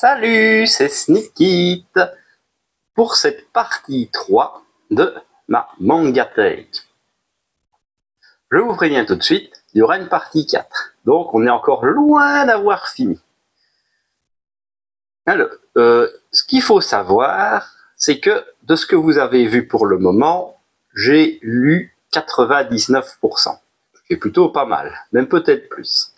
Salut, c'est Sneakit pour cette partie 3 de ma Mangatech. Je vous préviens tout de suite, il y aura une partie 4, donc on est encore loin d'avoir fini. Alors, ce qu'il faut savoir, c'est que de ce que vous avez vu pour le moment, j'ai lu 99%, ce qui est plutôt pas mal, même peut-être plus.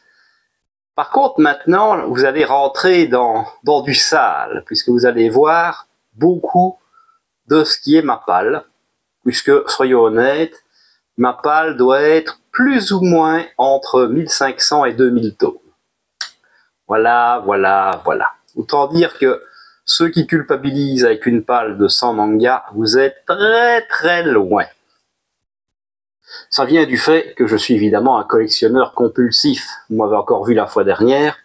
Par contre, maintenant, vous allez rentrer dans du sale, puisque vous allez voir beaucoup de ce qui est Mappal, puisque, soyons honnêtes, Mappal doit être plus ou moins entre 1500 et 2000 tomes. Voilà. Autant dire que ceux qui culpabilisent avec une palle de 100 mangas, vous êtes très loin. Ça vient du fait que je suis évidemment un collectionneur compulsif. Vous m'avez encore vu la fois dernière.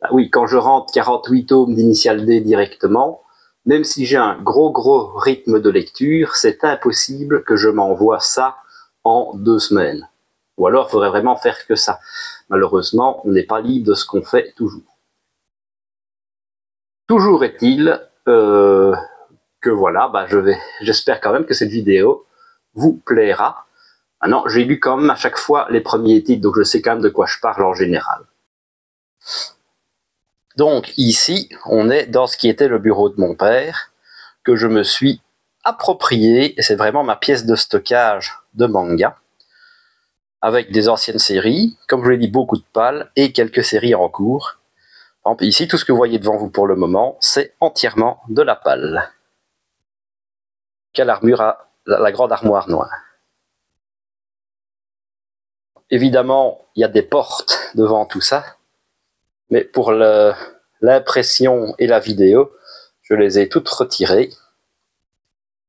Bah oui, quand je rentre 48 tomes d'Initial D directement, même si j'ai un gros rythme de lecture, c'est impossible que je m'envoie ça en 2 semaines. Ou alors, il faudrait vraiment faire que ça. Malheureusement, on n'est pas libre de ce qu'on fait toujours. Toujours est-il que voilà, bah j'espère quand même que cette vidéo vous plaira. Maintenant, j'ai lu quand même à chaque fois les premiers titres, donc je sais quand même de quoi je parle en général. Donc ici, on est dans ce qui était le bureau de mon père, que je me suis approprié, et c'est vraiment ma pièce de stockage de manga, avec des anciennes séries, comme je l'ai dit, beaucoup de pales, et quelques séries en cours. Ici, tout ce que vous voyez devant vous pour le moment, c'est entièrement de la pale. Quelle armure a la grande armoire noire. Évidemment, il y a des portes devant tout ça, mais pour l'impression et la vidéo, je les ai toutes retirées,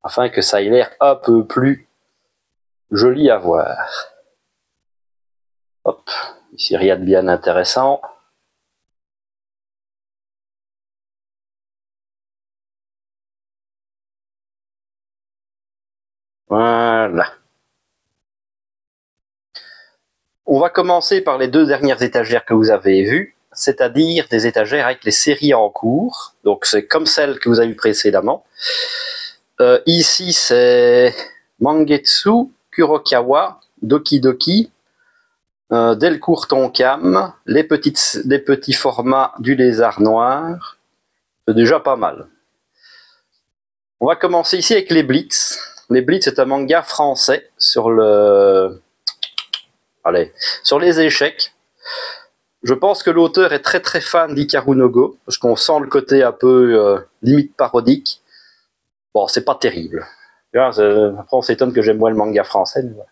afin que ça ait l'air un peu plus joli à voir. Hop, ici rien de bien intéressant. Voilà. On va commencer par les 2 dernières étagères que vous avez vues, c'est-à-dire des étagères avec les séries en cours. Donc c'est comme celle que vous avez vues précédemment. Ici c'est Mangetsu, Kurokawa, Doki Doki, Delcourt Tonkam, les petits formats du lézard noir. C'est déjà pas mal. On va commencer ici avec les Blitz. Les Blitz est un manga français sur sur les échecs. Je pense que l'auteur est très fan d'Hikaru no Go, parce qu'on sent le côté un peu limite parodique. Bon, c'est pas terrible. Après, on s'étonne que j'aime moins le manga français. Mais voilà.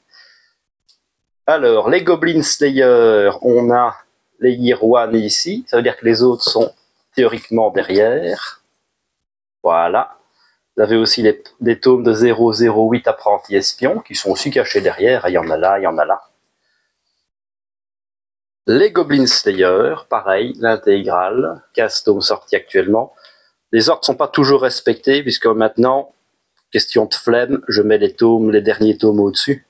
Alors, les Goblin Slayer, on a les Year One ici. Ça veut dire que les autres sont théoriquement derrière. Voilà. Vous avez aussi des tomes de 008 Apprentis Espions, qui sont aussi cachés derrière. Il y en a là, il y en a là. Les Goblin Slayer, pareil, l'intégrale, 15 tomes sortis actuellement. Les ordres ne sont pas toujours respectés, puisque maintenant, question de flemme, je mets les derniers tomes au-dessus.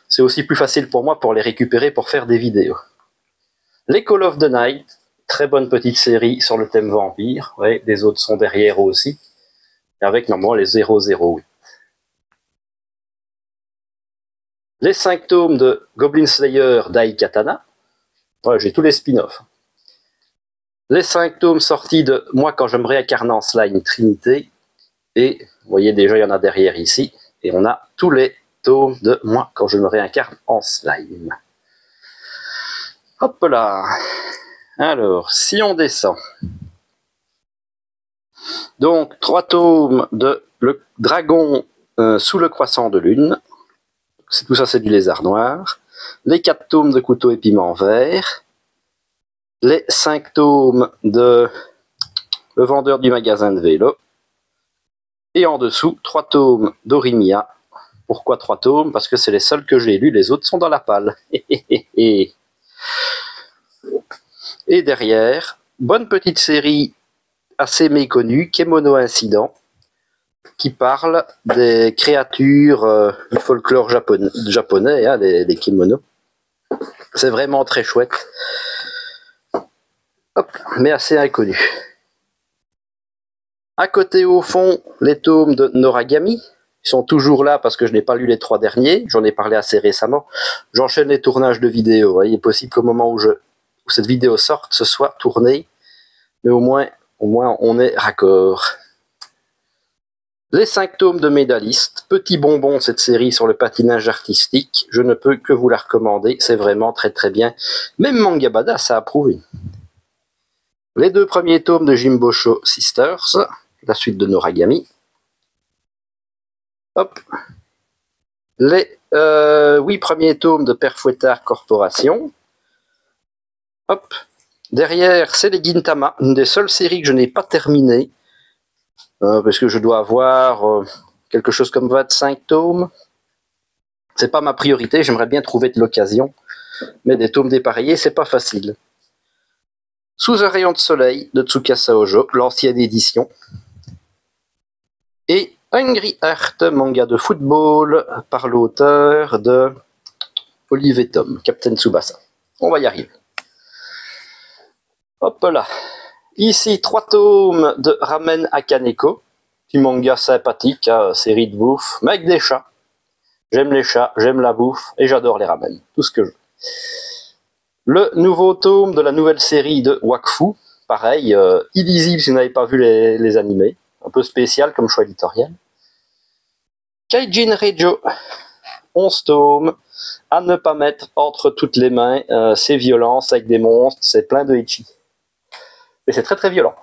C'est aussi plus facile pour moi pour les récupérer pour faire des vidéos. Les Call of the Night, très bonne petite série sur le thème vampire. Ouais, les autres sont derrière aussi. Avec normalement les 008. Les 5 tomes de Goblin Slayer Daikatana. Ouais, j'ai tous les spin-offs. Les 5 tomes sortis de Moi quand je me réincarne en slime Trinité. Et vous voyez déjà, il y en a derrière ici. Et on a tous les tomes de Moi quand je me réincarne en slime. Hop là. Alors, si on descend. Donc, 3 tomes de Le Dragon sous le croissant de lune. Tout ça, c'est du lézard noir. Les 4 tomes de Couteau et Piment vert. Les 5 tomes de Le vendeur du magasin de vélo. Et en dessous, 3 tomes d'Orimia. Pourquoi 3 tomes? Parce que c'est les seuls que j'ai lus, les autres sont dans la palle. Et derrière, bonne petite série assez méconnue, Kemono Incident, qui parle des créatures du folklore japonais, hein, les kimonos. C'est vraiment très chouette. Hop, mais assez inconnu. À côté, au fond, les tomes de Noragami. Ils sont toujours là parce que je n'ai pas lu les 3 derniers. J'en ai parlé assez récemment. J'enchaîne les tournages de vidéos. Il est possible qu'au moment où cette vidéo sorte, ce soit tourné. Mais au moins on est raccord. Les 5 tomes de Médailliste. Petit bonbon, cette série sur le patinage artistique. Je ne peux que vous la recommander. C'est vraiment très très bien. Même Manga Badass a approuvé. Les 2 premiers tomes de Jimbosho Sisters. La suite de Noragami. Hop. Les 8 premiers tomes de Père Fouettard Corporation. Hop. Derrière, c'est les Gintama, une des seules séries que je n'ai pas terminées. Parce que je dois avoir quelque chose comme 25 tomes. C'est pas ma priorité, j'aimerais bien trouver de l'occasion. Mais des tomes dépareillés, c'est pas facile. Sous un rayon de soleil de Tsukasa Ojo, l'ancienne édition. Et Hungry Heart, manga de football par l'auteur de Olive et Tom, Captain Tsubasa. On va y arriver. Hop là. Ici, 3 tomes de Ramen Akaneko. Petit manga sympathique, série de bouffe, mais avec des chats. J'aime les chats, j'aime la bouffe et j'adore les ramen. Tout ce que je veux. Le nouveau tome de la nouvelle série de Wakfu. Pareil, illisible si vous n'avez pas vu les animés. Un peu spécial comme choix éditorial. Kaijin Reijo, 11 tomes, à ne pas mettre entre toutes les mains. C'est violent, c'est avec des monstres, c'est plein de ecchi. Mais c'est très très violent.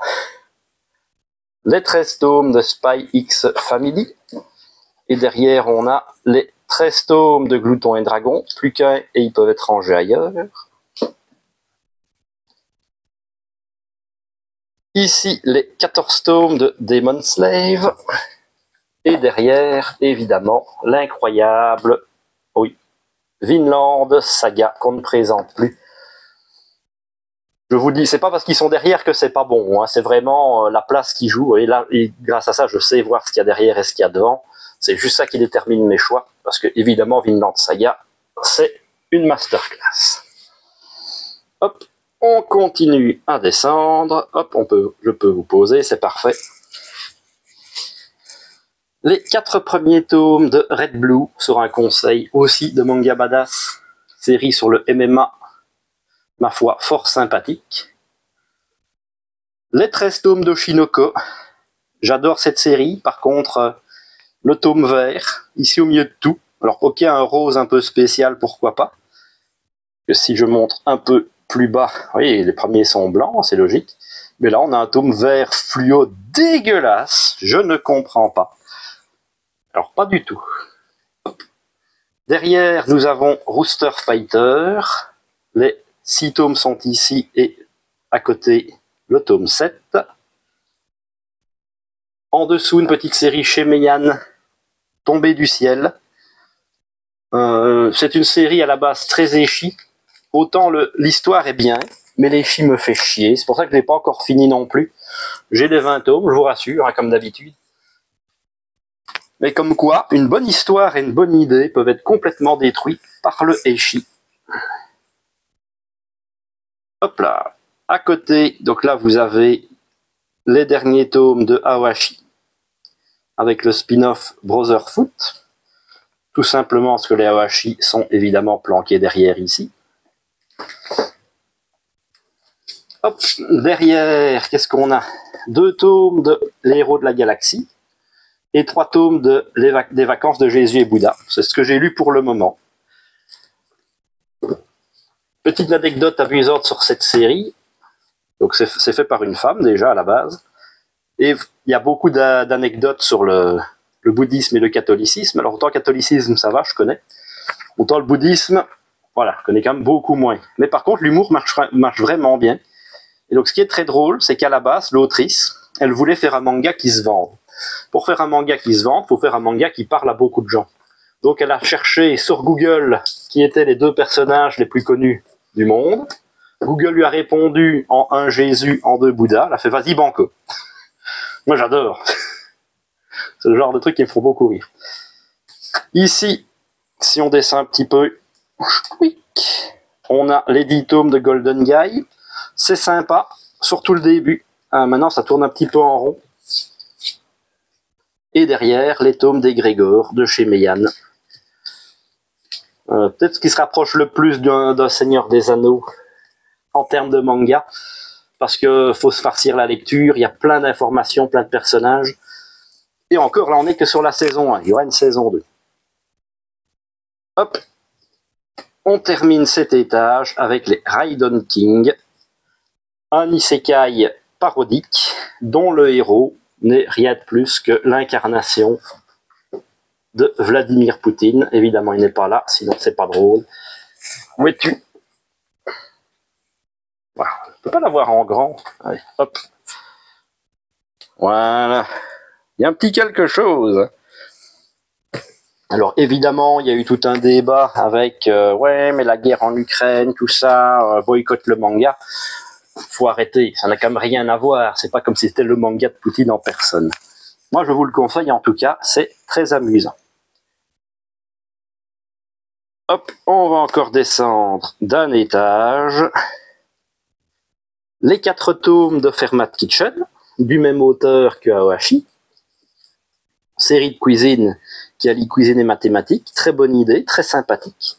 Les 13 tomes de Spy X Family. Et derrière, on a les 13 tomes de Glouton et Dragon. Plus qu'un et ils peuvent être rangés ailleurs. Ici, les 14 tomes de Demon Slave. Et derrière, évidemment, l'incroyable, oui, Vinland Saga qu'on ne présente plus. Je vous dis, c'est pas parce qu'ils sont derrière que c'est pas bon, hein. C'est vraiment la place qui joue. Et là, et grâce à ça, je sais voir ce qu'il y a derrière et ce qu'il y a devant. C'est juste ça qui détermine mes choix. Parce que, évidemment, Vinland Saga, c'est une masterclass. Hop, on continue à descendre. Hop, je peux vous poser, c'est parfait. Les 4 premiers tomes de Red Blue sur un conseil aussi de Manga Badass, série sur le MMA, ma foi, fort sympathique. Les 13 tomes d'Oshinoko, j'adore cette série, par contre, le tome vert, ici au milieu de tout, alors ok, un rose un peu spécial, pourquoi pas, que si je montre un peu plus bas, oui, les premiers sont blancs, c'est logique, mais là on a un tome vert fluo dégueulasse, je ne comprends pas. Alors, pas du tout. Derrière, nous avons Rooster Fighter. Les 6 tomes sont ici et à côté, le tome 7. En dessous, une petite série chez Meian, Tombée du ciel. C'est une série à la base très échi. Autant l'histoire est bien, mais l'échi me fait chier. C'est pour ça que je ne l'ai pas encore fini non plus. J'ai les 20 tomes, je vous rassure, hein, comme d'habitude. Mais comme quoi, une bonne histoire et une bonne idée peuvent être complètement détruites par le Eishi. Hop là. À côté, donc là vous avez les derniers tomes de Awashi avec le spin-off Brotherfoot. Tout simplement parce que les Awashi sont évidemment planqués derrière ici. Hop, derrière, qu'est-ce qu'on a? 2 tomes de Les Héros de la Galaxie. Et 3 tomes des vacances de Jésus et Bouddha. C'est ce que j'ai lu pour le moment. Petite anecdote amusante sur cette série. Donc c'est fait par une femme déjà à la base. Et il y a beaucoup d'anecdotes sur le bouddhisme et le catholicisme. Alors autant le catholicisme ça va, je connais. Autant le bouddhisme, voilà, je connais quand même beaucoup moins. Mais par contre l'humour marche vraiment bien. Et donc ce qui est très drôle, c'est qu'à la base, l'autrice, elle voulait faire un manga qui se vende. Pour faire un manga qui se vende, il faut faire un manga qui parle à beaucoup de gens. Donc elle a cherché sur Google qui étaient les 2 personnages les plus connus du monde. Google lui a répondu en 1 Jésus, en 2 Bouddha. Elle a fait vas-y banco. Moi j'adore. C'est le genre de truc qui me font beaucoup rire. Ici, si on descend un petit peu, on a les 10 tomes de Golden Guy. C'est sympa, surtout le début. Maintenant ça tourne un petit peu en rond. Et derrière, les tomes d'Egrégor de chez Meian. Peut-être ce qui se rapproche le plus d'un Seigneur des Anneaux en termes de manga, parce que faut se farcir la lecture, il y a plein d'informations, plein de personnages. Et encore, là, on n'est que sur la saison 1, il y aura une saison 2. Hop, on termine cet étage avec les Raidon King, un isekai parodique dont le héros n'est rien de plus que l'incarnation de Vladimir Poutine. Évidemment, il n'est pas là, sinon c'est pas drôle. Où es-tu? Voilà. Je ne peux pas l'avoir en grand. Allez, hop. Voilà. Il y a un petit quelque chose. Alors évidemment, il y a eu tout un débat avec ouais, mais la guerre en Ukraine, tout ça, boycotte le manga. Faut arrêter, ça n'a quand même rien à voir. C'est pas comme si c'était le manga de Poutine en personne. Moi, je vous le conseille en tout cas, c'est très amusant. Hop, on va encore descendre d'un étage. Les 4 tomes de Fermat Kitchen, du même auteur que Aohashi. Série de cuisine qui allie cuisine et mathématiques. Très bonne idée, très sympathique.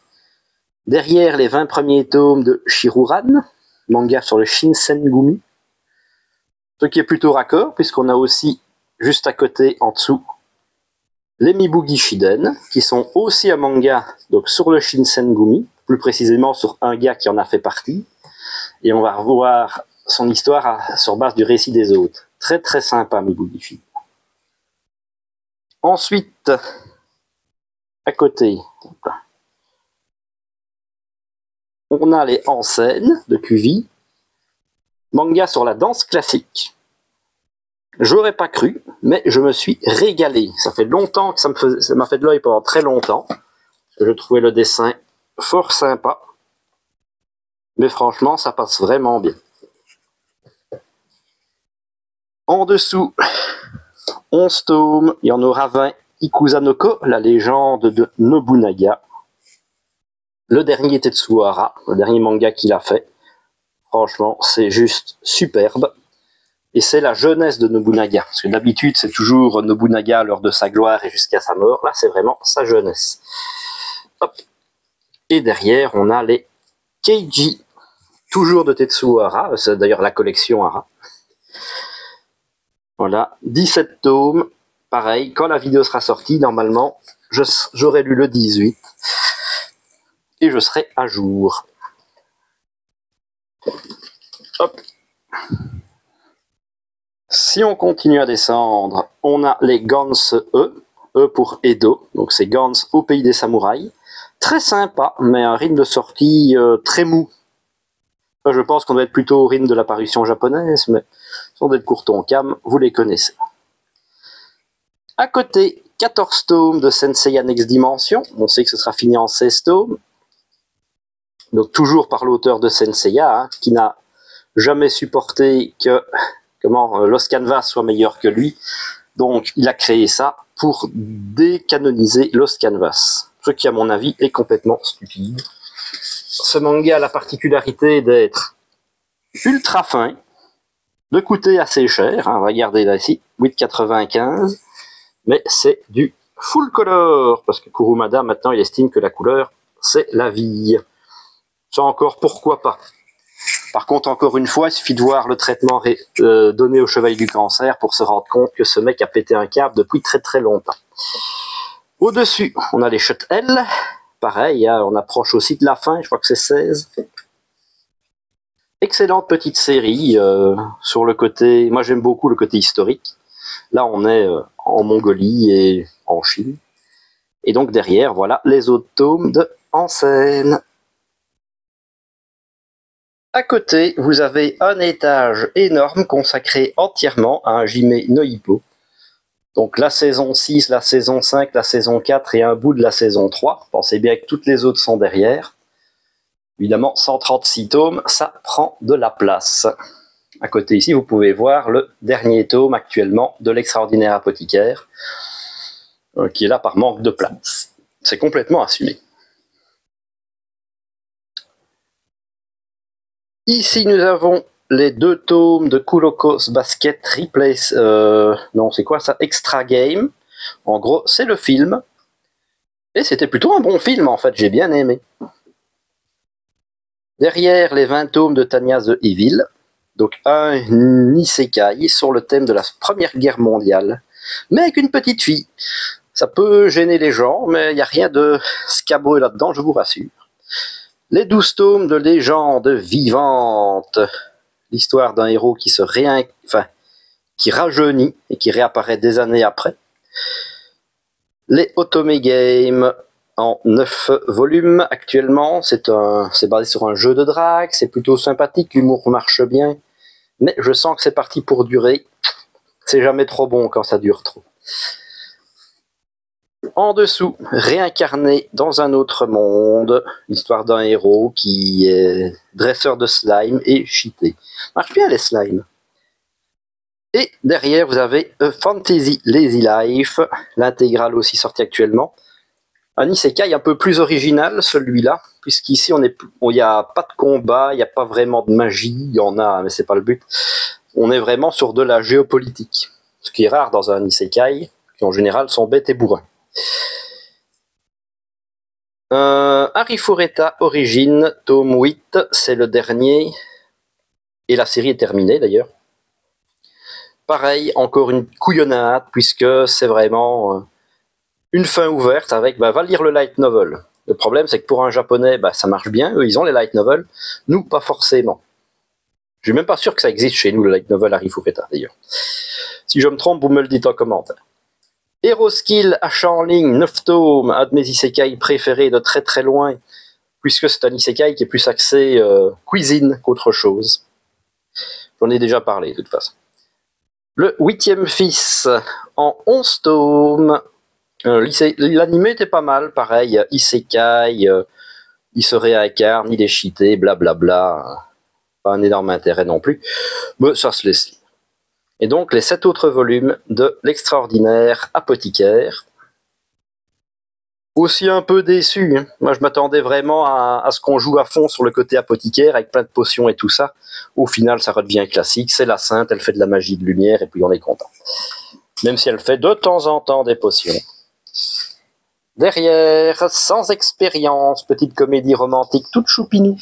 Derrière, les 20 premiers tomes de Shiruran, manga sur le Shinsengumi. Ce qui est plutôt raccord, puisqu'on a aussi, juste à côté, en dessous, les Mibugi Shiden, qui sont aussi un manga donc sur le Shinsengumi, plus précisément sur un gars qui en a fait partie. Et on va revoir son histoire sur base du récit des autres. Très très sympa, Mibugi Shiden. Ensuite, à côté, on a les En scène de Cuvi, manga sur la danse classique. J'aurais pas cru, mais je me suis régalé. Ça fait longtemps que ça m'a fait de l'œil pendant très longtemps. Je trouvais le dessin fort sympa. Mais franchement, ça passe vraiment bien. En dessous, 11 tomes, il y en aura 20. Ikuzanoko, la légende de Nobunaga. Le dernier Tetsuhara, le dernier manga qu'il a fait. Franchement, c'est juste superbe. Et c'est la jeunesse de Nobunaga. Parce que d'habitude, c'est toujours Nobunaga lors de sa gloire et jusqu'à sa mort. Là, c'est vraiment sa jeunesse. Hop. Et derrière, on a les Keiji, toujours de Tetsuhara. C'est d'ailleurs la collection Hara. Voilà, 17 tomes. Pareil, quand la vidéo sera sortie, normalement, j'aurai lu le 18. Et je serai à jour. Hop. Si on continue à descendre, on a les Gans E. E pour Edo. Donc c'est Gans au pays des samouraïs. Très sympa, mais un rythme de sortie très mou. Je pense qu'on doit être plutôt au rythme de l'apparition japonaise, mais sans d'être courton cam, vous les connaissez. À côté, 14 tomes de Senseiya Next Dimension. On sait que ce sera fini en 16 tomes. Donc toujours par l'auteur de Senseiya, hein, qui n'a jamais supporté que Lost Canvas soit meilleur que lui. Donc il a créé ça pour décanoniser Lost Canvas. Ce qui, à mon avis, est complètement stupide. Ce manga a la particularité d'être ultra fin, de coûter assez cher. Hein, regardez là ici, 8,95. Mais c'est du full color, parce que Kurumada, maintenant, il estime que la couleur, c'est la vie. Ça encore, pourquoi pas. Par contre, encore une fois, il suffit de voir le traitement donné au Chevalier du Cancer pour se rendre compte que ce mec a pété un câble depuis très très longtemps. Au-dessus, on a les Shut L. Pareil, hein, on approche aussi de la fin, je crois que c'est 16. Excellente petite série sur le côté... Moi, j'aime beaucoup le côté historique. Là, on est en Mongolie et en Chine. Et donc, derrière, voilà les autres tomes de En scène. À côté, vous avez un étage énorme consacré entièrement à un Hajime no Ippo. Donc la saison 6, la saison 5, la saison 4 et un bout de la saison 3. Pensez bien que toutes les autres sont derrière. Évidemment, 136 tomes, ça prend de la place. À côté ici, vous pouvez voir le dernier tome actuellement de l'extraordinaire apothicaire, qui est là par manque de place. C'est complètement assumé. Ici, nous avons les 2 tomes de Kuroko's Basket Replace... non, c'est quoi ça? Extra Game. En gros, c'est le film. Et c'était plutôt un bon film, en fait, j'ai bien aimé. Derrière les 20 tomes de Tanya the Evil, donc un isekai sur le thème de la Première Guerre mondiale, mais avec une petite fille. Ça peut gêner les gens, mais il n'y a rien de scabreux là-dedans, je vous rassure. Les 12 tomes de légende vivante, l'histoire d'un héros qui qui rajeunit et qui réapparaît des années après. Les Otome Games en 9 volumes actuellement, c'est basé sur un jeu de drague, c'est plutôt sympathique, l'humour marche bien, mais je sens que c'est parti pour durer. C'est jamais trop bon quand ça dure trop. En dessous, réincarné dans un autre monde, l'histoire d'un héros qui est dresseur de slime et cheaté. Marche bien les slimes. Et derrière, vous avez A Fantasy Lazy Life, l'intégrale aussi sortie actuellement. Un isekai un peu plus original, celui-là, puisqu'ici, il n'y a pas de combat, il n'y a pas vraiment de magie, il y en a, mais c'est pas le but. On est vraiment sur de la géopolitique, ce qui est rare dans un isekai, qui en général sont bêtes et bourrins. Arifureta Origin, tome 8, c'est le dernier, et la série est terminée d'ailleurs. Pareil, encore une couillonnade, puisque c'est vraiment une fin ouverte avec, va lire le light novel. Le problème, c'est que pour un japonais, ça marche bien, eux, ils ont les light novels, nous, pas forcément. Je suis même pas sûr que ça existe chez nous, le light novel Arifureta, d'ailleurs. Si je me trompe, vous me le dites en commentaire. Hero Skill, achat en ligne, 9 tomes, un de mes isekai préférés de très très loin, puisque c'est un isekai qui est plus axé cuisine qu'autre chose. J'en ai déjà parlé, de toute façon. Le 8e fils, en 11 tomes. L'anime était pas mal, pareil, isekai, il se réincarne, il est cheaté, blablabla. Pas un énorme intérêt non plus, mais ça se laisse lire. Et donc les 7 autres volumes de l'extraordinaire apothicaire. Aussi un peu déçu, hein. Moi je m'attendais vraiment à ce qu'on joue à fond sur le côté apothicaire avec plein de potions et tout ça. Au final ça redevient classique, c'est la sainte, elle fait de la magie de lumière et puis on est content. Même si elle fait de temps en temps des potions. Derrière, Sans expérience, petite comédie romantique toute choupinou.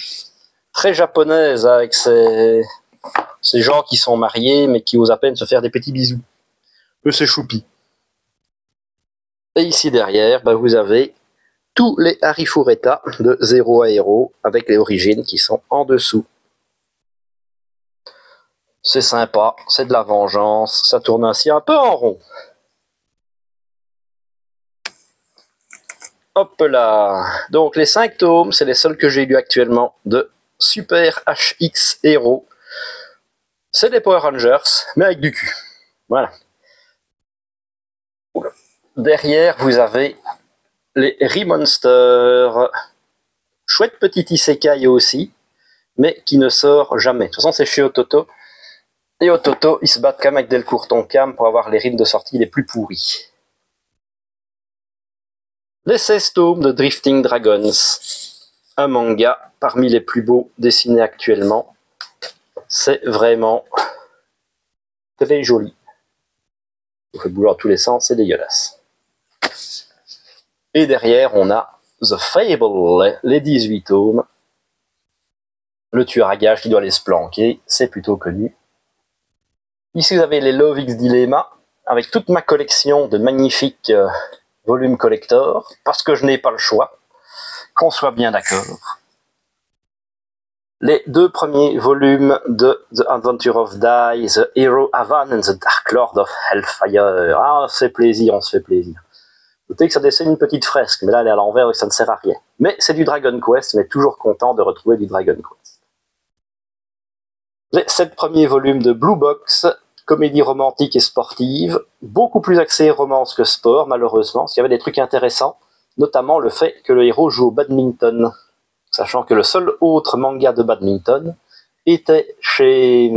Très japonaise avec ces gens qui sont mariés mais qui osent à peine se faire des petits bisous. Mais c'est choupi. Et ici derrière, vous avez tous les Arifureta de 0 à Hero avec les origines qui sont en dessous. C'est sympa, c'est de la vengeance, ça tourne ainsi un peu en rond. Hop là. Donc les 5 tomes, c'est les seuls que j'ai lus actuellement de Super HX Hero. C'est des Power Rangers, mais avec du cul. Voilà. Derrière, vous avez les Remonsters. Chouette petit isekai aussi, mais qui ne sort jamais. De toute façon, c'est chez Ototo. Et Ototo, ils se battent quand même avec Delcourt Tonkam pour avoir les rimes de sortie les plus pourris. Les 16 tomes de Drifting Dragons. Un manga parmi les plus beaux dessinés actuellement. C'est vraiment très joli. On fait bouger dans tous les sens, c'est dégueulasse. Et derrière, on a The Fable, les 18 tomes. Le tueur à gages qui doit aller se planquer, c'est plutôt connu. Ici, vous avez les Love X Dilemma, avec toute ma collection de magnifiques volumes collector, parce que je n'ai pas le choix, qu'on soit bien d'accord. Les 2 premiers volumes de The Adventure of Dai, The Hero Avan and the Dark Lord of Hellfire. Ah, on se fait plaisir, on se fait plaisir. Notez que ça dessine une petite fresque, mais là elle est à l'envers et ça ne sert à rien. Mais c'est du Dragon Quest, mais toujours content de retrouver du Dragon Quest. Les 7 premiers volumes de Blue Box, comédie romantique et sportive, beaucoup plus axée romance que sport, malheureusement, parce qu'il y avait des trucs intéressants, notamment le fait que le héros joue au badminton, sachant que le seul autre manga de badminton était chez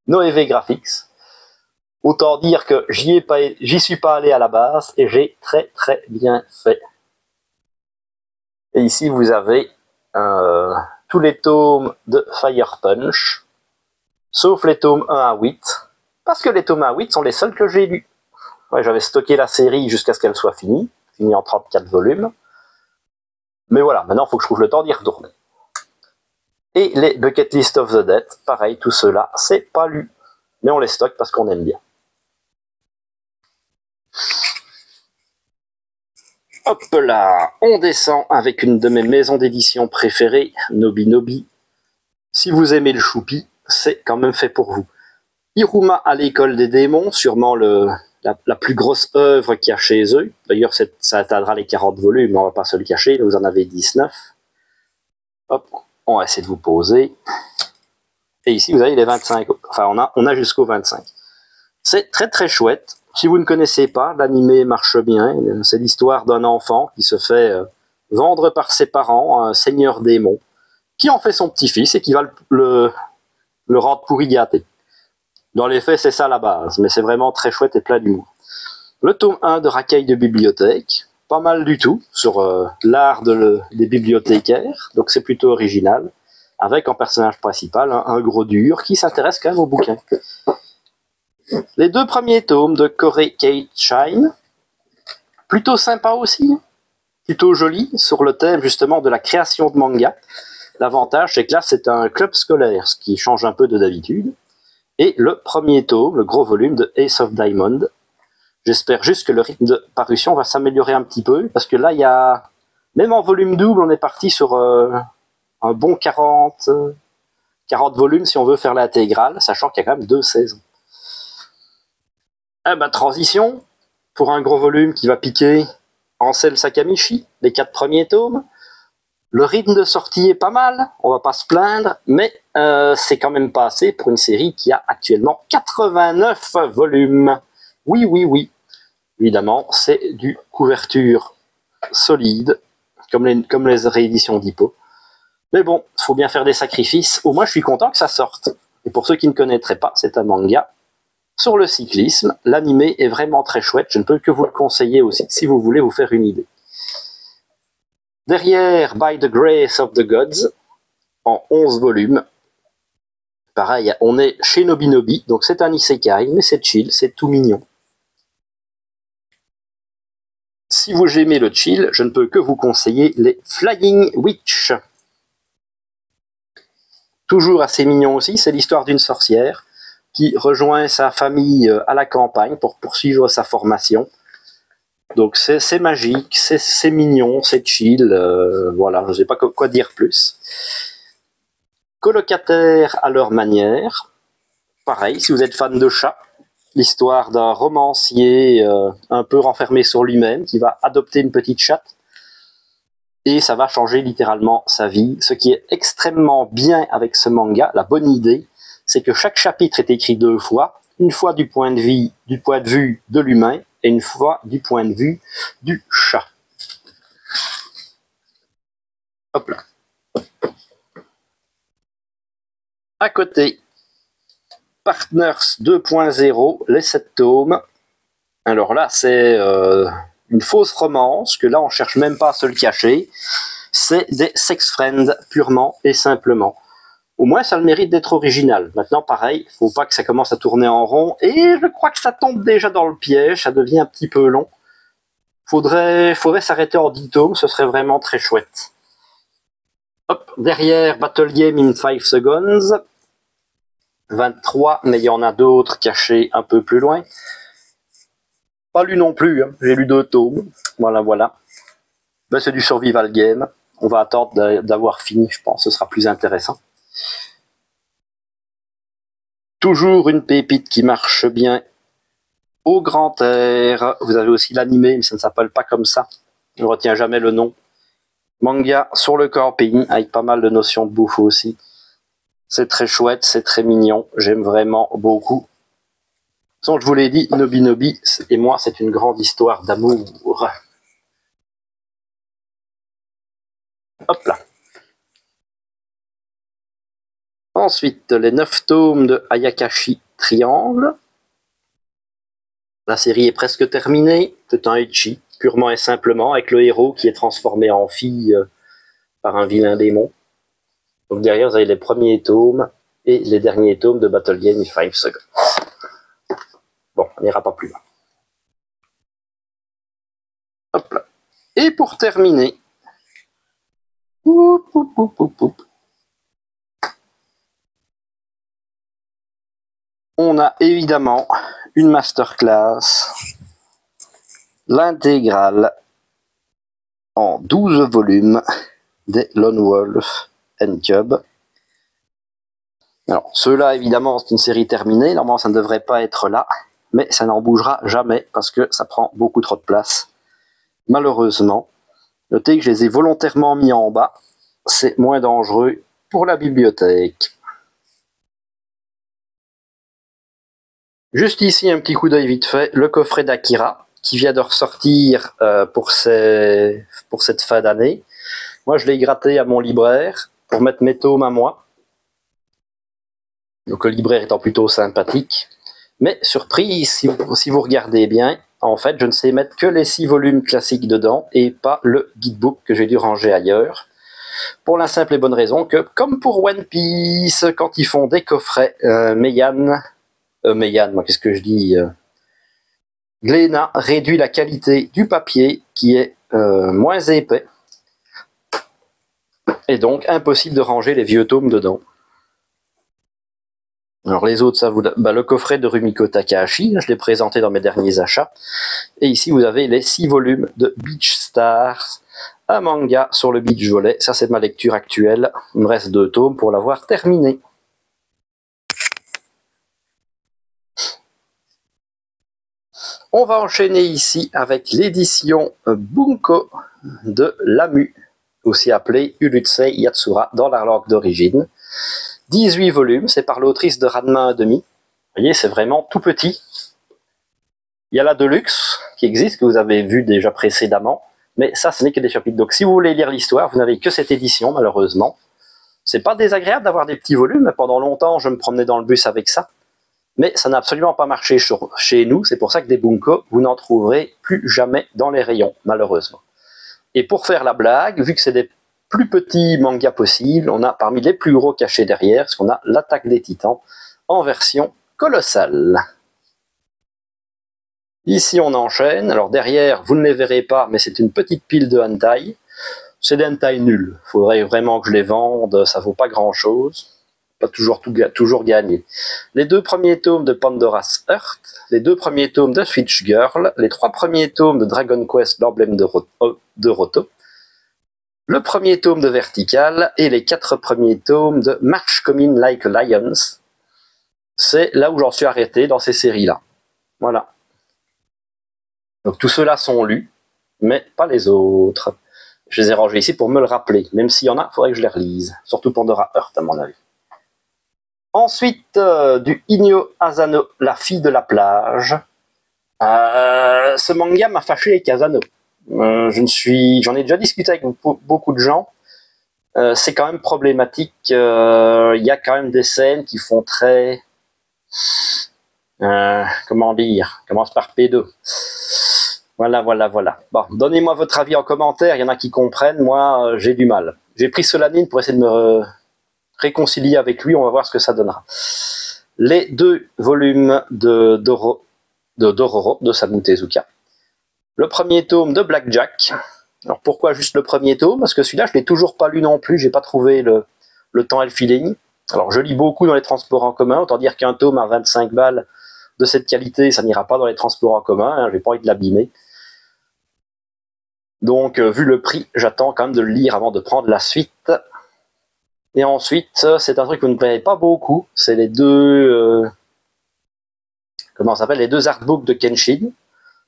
Noévé Graphics. Autant dire que j'y suis pas allé à la base et j'ai très très bien fait. Et ici vous avez tous les tomes de Fire Punch, sauf les tomes 1 à 8, parce que les tomes 1 à 8 sont les seuls que j'ai lus. Ouais, j'avais stocké la série jusqu'à ce qu'elle soit finie en 34 volumes. Mais voilà, maintenant il faut que je trouve le temps d'y retourner. Et les Bucket List of the Dead, pareil, tout cela, c'est pas lu. Mais on les stocke parce qu'on aime bien. Hop là, on descend avec une de mes maisons d'édition préférées, Nobi Nobi. Si vous aimez le choupi, c'est quand même fait pour vous. Iruma à l'école des démons, sûrement la plus grosse œuvre qu'il y a chez eux. D'ailleurs, ça atteindra les 40 volumes, on va pas se le cacher, vous en avez 19. Hop, on va essayer de vous poser. Et ici, vous avez les 25. Enfin, on a jusqu'au 25. C'est très très chouette. Si vous ne connaissez pas, l'animé marche bien. C'est l'histoire d'un enfant qui se fait vendre par ses parents à un seigneur démon, qui en fait son petit-fils et qui va le rendre pourri gâté. Dans les faits, c'est ça la base, mais c'est vraiment très chouette et plein d'humour. Le tome 1 de Racaille de bibliothèque, pas mal du tout, sur l'art des bibliothécaires, donc c'est plutôt original, avec en personnage principal un gros dur qui s'intéresse quand même au bouquin. Les 2 premiers tomes de Corey Kate Shine, plutôt sympa aussi, plutôt joli, sur le thème justement de la création de manga. L'avantage, c'est que là, c'est un club scolaire, ce qui change un peu de d'habitude. Et le premier tome, le gros volume de Ace of Diamond. J'espère juste que le rythme de parution va s'améliorer un petit peu, parce que là, il y a... Même en volume double, on est parti sur un bon 40 volumes si on veut faire l'intégrale, sachant qu'il y a quand même 2 saisons. Ah bah, transition, pour un gros volume qui va piquer Ansel Sakamichi, les 4 premiers tomes. Le rythme de sortie est pas mal, on va pas se plaindre, mais c'est quand même pas assez pour une série qui a actuellement 89 volumes. Oui, oui, oui. Évidemment, c'est du couverture solide, comme les rééditions d'Hippo. Mais bon, il faut bien faire des sacrifices. Au moins, je suis content que ça sorte. Et pour ceux qui ne connaîtraient pas, c'est un manga sur le cyclisme. L'animé est vraiment très chouette. Je ne peux que vous le conseiller aussi, si vous voulez vous faire une idée. Derrière, By the Grace of the Gods, en 11 volumes. Pareil, on est chez Nobi Nobi, donc c'est un isekai, mais c'est chill, c'est tout mignon. Si vous aimez le chill, je ne peux que vous conseiller les Flying Witch. Toujours assez mignon aussi, c'est l'histoire d'une sorcière qui rejoint sa famille à la campagne pour poursuivre sa formation. Donc c'est magique, c'est mignon, c'est chill, voilà, je ne sais pas quoi dire plus. Colocataires à leur manière, pareil, si vous êtes fan de chats, l'histoire d'un romancier un peu renfermé sur lui-même qui va adopter une petite chatte et ça va changer littéralement sa vie. Ce qui est extrêmement bien avec ce manga, la bonne idée, c'est que chaque chapitre est écrit 2 fois, une fois du point de vue de l'humain et une fois du point de vue du chat. Hop là. À côté, Partners 2.0, les 7 tomes. Alors là, c'est une fausse romance, que là, on cherche même pas à se le cacher. C'est des sex friends, purement et simplement. Au moins, ça a le mérite d'être original. Maintenant, pareil, faut pas que ça commence à tourner en rond. Et je crois que ça tombe déjà dans le piège, ça devient un petit peu long. Faudrait s'arrêter en 10 tomes, ce serait vraiment très chouette. Hop, derrière, Battle Game in 5 Seconds. 23, mais il y en a d'autres cachés un peu plus loin. Pas lu non plus, hein. J'ai lu 2 tomes. Voilà, voilà. Ben, c'est du survival game. On va attendre d'avoir fini, je pense, ce sera plus intéressant. Toujours une pépite qui marche bien au grand air. Vous avez aussi l'animé, mais ça ne s'appelle pas comme ça. Je ne retiens jamais le nom. Manga sur le camping, avec pas mal de notions de bouffe aussi. C'est très chouette, c'est très mignon. J'aime vraiment beaucoup. Sans je vous l'ai dit, Nobi Nobi et moi, c'est une grande histoire d'amour. Hop là. Ensuite, les 9 tomes de Ayakashi Triangle. La série est presque terminée. C'est un ecchi, purement et simplement, avec le héros qui est transformé en fille par un vilain démon. Donc derrière, vous avez les premiers tomes et les derniers tomes de Battle Game in 5 Seconds. Bon, on n'ira pas plus loin. Et pour terminer, on a évidemment une masterclass, l'intégrale en 12 volumes des Lone Wolf and Cub. Alors, ceux-là, évidemment, c'est une série terminée. Normalement, ça ne devrait pas être là, mais ça n'en bougera jamais parce que ça prend beaucoup trop de place. Malheureusement, notez que je les ai volontairement mis en bas. C'est moins dangereux pour la bibliothèque. Juste ici, un petit coup d'œil vite fait, le coffret d'Akira, qui vient de ressortir pour cette fin d'année. Moi, je l'ai gratté à mon libraire pour mettre mes tomes à moi. Donc le libraire étant plutôt sympathique. Mais surprise, si vous regardez bien, en fait, je ne sais mettre que les 6 volumes classiques dedans et pas le guidebook que j'ai dû ranger ailleurs. Pour la simple et bonne raison que, comme pour One Piece, quand ils font des coffrets moi qu'est-ce que je dis Glénat réduit la qualité du papier qui est moins épais et donc impossible de ranger les vieux tomes dedans. Alors les autres, ça le coffret de Rumiko Takahashi, je l'ai présenté dans mes derniers achats. Et ici vous avez les 6 volumes de Beach Stars, un manga sur le beach volley. Ça c'est ma lecture actuelle, il me reste 2 tomes pour l'avoir terminé. On va enchaîner ici avec l'édition Bunko de Lamu, aussi appelée Urusei Yatsura dans la langue d'origine. 18 volumes, c'est par l'autrice de Ranma 1,5. Vous voyez, c'est vraiment tout petit. Il y a la Deluxe qui existe, que vous avez vu déjà précédemment, mais ça, ce n'est que des chapitres. Donc si vous voulez lire l'histoire, vous n'avez que cette édition, malheureusement. C'est pas désagréable d'avoir des petits volumes. Pendant longtemps, je me promenais dans le bus avec ça. Mais ça n'a absolument pas marché chez nous, c'est pour ça que des Bunko, vous n'en trouverez plus jamais dans les rayons, malheureusement. Et pour faire la blague, vu que c'est des plus petits mangas possibles, on a parmi les plus gros cachés derrière, parce qu'on a l'Attaque des Titans en version colossale. Ici on enchaîne, alors derrière, vous ne les verrez pas, mais c'est une petite pile de hentai. C'est des hentai nuls, il faudrait vraiment que je les vende, ça vaut pas grand chose. Pas toujours gagné. Les 2 premiers tomes de Pandora's Heart, les 2 premiers tomes de Switch Girl, les 3 premiers tomes de Dragon Quest, l'emblème de Roto, le premier tome de Vertical et les 4 premiers tomes de March Coming Like a Lions. C'est là où j'en suis arrêté dans ces séries-là. Voilà. Donc tous ceux-là sont lus, mais pas les autres. Je les ai rangés ici pour me le rappeler. Même s'il y en a, il faudrait que je les relise. Surtout Pandora Heart, à mon avis. Ensuite, du Inyo Asano, la fille de la plage. Ce manga m'a fâché avec Asano. J'en ai déjà discuté avec beaucoup de gens. C'est quand même problématique. Il y a quand même des scènes qui font très... comment dire, commence par P2. Voilà. Bon, donnez-moi votre avis en commentaire. Il y en a qui comprennent. Moi, j'ai du mal. J'ai pris Solanine pour essayer de me réconcilier avec lui, on va voir ce que ça donnera. Les 2 volumes de Dororo, de Osamu Tezuka. Le premier tome de Blackjack. Alors pourquoi juste le premier tome? Parce que celui-là, je ne l'ai toujours pas lu non plus, j'ai pas trouvé le temps et le feeling. Alors je lis beaucoup dans les transports en commun, autant dire qu'un tome à 25 balles de cette qualité, ça n'ira pas dans les transports en commun, hein, j'ai pas envie de l'abîmer. Donc vu le prix, j'attends quand même de le lire avant de prendre la suite. Et ensuite, c'est un truc que vous ne verrez pas beaucoup, c'est les 2... comment ça s'appelle, les 2 artbooks de Kenshin.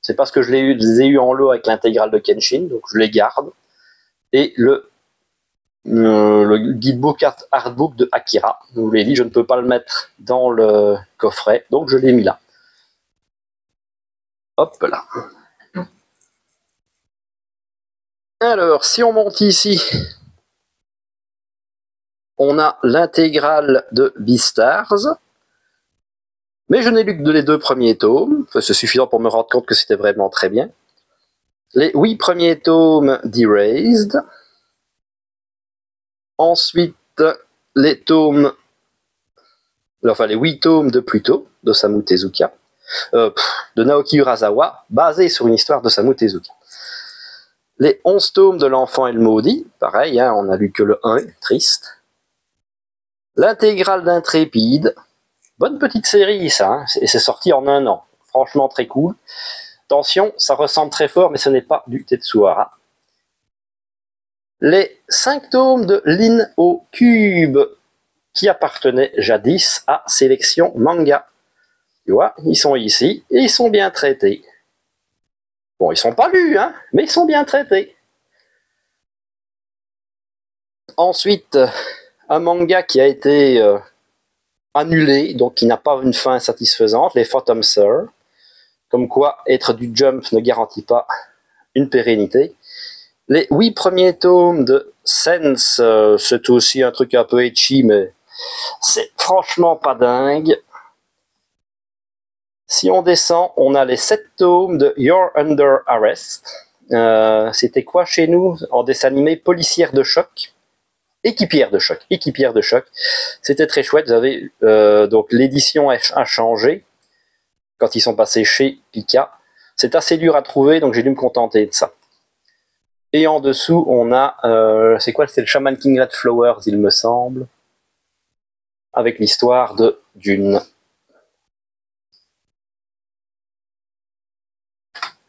C'est parce que je les ai eu en lot avec l'intégrale de Kenshin, donc je les garde. Et le guidebook artbook de Akira. Je vous l'ai dit, je ne peux pas le mettre dans le coffret, donc je l'ai mis là. Hop là. Alors, si on monte ici, on a l'intégrale de Beastars. Mais je n'ai lu que les 2 premiers tomes. C'est suffisant pour me rendre compte que c'était vraiment très bien. Les 8 premiers tomes d'Erased. Ensuite, les 8 tomes de Pluto, d'Osamu Tezuka. De Naoki Urasawa, basés sur une histoire d'Osamu Tezuka. Les 11 tomes de l'enfant et le maudit, pareil, hein, on a lu que le 1, triste. L'intégrale d'Intrépide, bonne petite série ça, hein, et c'est sorti en un an, franchement très cool. Attention, ça ressemble très fort, mais ce n'est pas du Tetsuhara. Les 5 tomes de Lin au Cube, qui appartenaient jadis à Sélection Manga. Tu vois, ils sont ici, et ils sont bien traités. Bon, ils sont pas lus, hein, mais ils sont bien traités. Ensuite, un manga qui a été annulé, donc qui n'a pas une fin satisfaisante, les Phantom Sir. Comme quoi, être du Jump ne garantit pas une pérennité. Les 8 premiers tomes de Sense, c'est aussi un truc un peu ecchi, mais c'est franchement pas dingue. Si on descend, on a les 7 tomes de You're Under Arrest. C'était quoi chez nous en dessin animé? Policière de choc. Équipière de choc. C'était très chouette. Vous avez, donc l'édition a changé quand ils sont passés chez Pika. C'est assez dur à trouver, donc j'ai dû me contenter de ça. Et en dessous, on a, c'est quoi? C'est le Shaman King Red Flowers, il me semble, avec l'histoire de Dune.